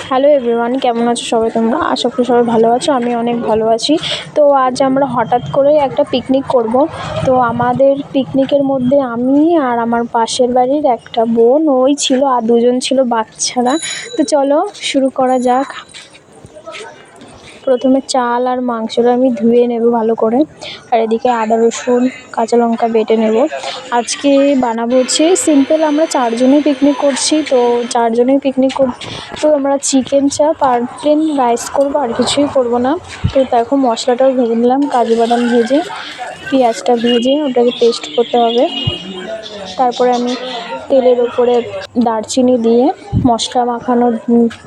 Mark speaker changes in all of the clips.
Speaker 1: Hello everyone, কেমন আছো সবাই? তোমরা আশা করি সবাই ভালো আছো। আমি অনেক ভালো আছি। তো আজ আমরা হঠাৎ করে একটা পিকনিক করব। তো আমাদের পিকনিকের মধ্যে আমি আর আমার পাশের বাড়ির একটা বোন ওই ছিল, আর দুজন ছিল বাচ্চারা। তো চলো শুরু করা যাক। প্রথমে চাল আর মাংসটা আমি ধুয়ে নেব ভালো করে, আর এদিকে আদা রসুন কাঁচা লঙ্কা বেটে নেব। আজকে বানাবো হচ্ছে সিম্পল, আমরা চারজনেই পিকনিক করছি। তো চারজনেই পিকনিক তো আমরা চিকেন চাপ আর প্লেন রাইস করবো, আর কিছুই করবো না। তো দেখো মশলাটাও ভেজে নিলাম, কাজু বাদাম ভেজে, পেঁয়াজটা ভেজে ওটাকে পেস্ট করতে হবে। তারপরে আমি তেলের ওপরে দারচিনি দিয়ে মশলা মাখানো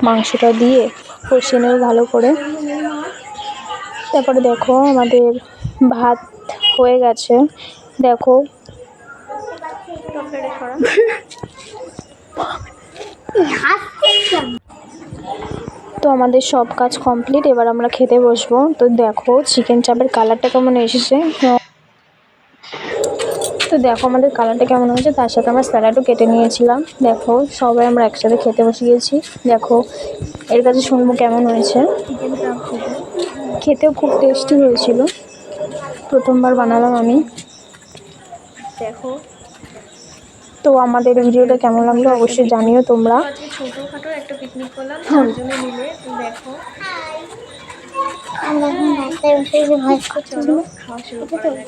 Speaker 1: মাংসটা দিয়ে কষিয়ে নেব ভালো করে। তারপরে দেখো আমাদের ভাত হয়ে গেছে। দেখো তো আমাদের সব কাজ কমপ্লিট, এবার আমরা খেতে বসবো। তো দেখো চিকেন চাপের কালারটা কেমন এসেছে। তো দেখো আমাদের কালারটা কেমন হয়েছে, তার সাথে আমরা স্যালাডও কেটে নিয়েছিলাম। দেখো সবাই আমরা একসাথে খেতে বসে গেছি। দেখো এর কাছে শুনবো কেমন হয়েছে। খেতেও খুব টেস্টি হয়েছিল, প্রথমবার বানালাম আমি। দেখো তো আমাদের ভিডিওটা কেমন লাগলো অবশ্যই জানিও তোমরা।
Speaker 2: আজকে ছোটখাটো একটা পিকনিক করলাম চারজনে মিলে। তো দেখো
Speaker 3: আমরা এখন রাস্তায় বসে যে ভয়েস করছিল,
Speaker 2: চলো খাওয়া শুরু করা যাক।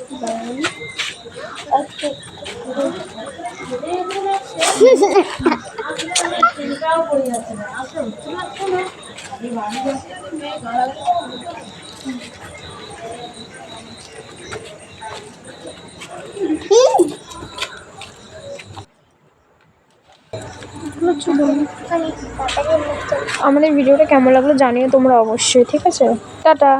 Speaker 1: আমাদের ভিডিওটা কেমন লাগলো জানিও তোমরা অবশ্যই। ঠিক আছে, টাটা।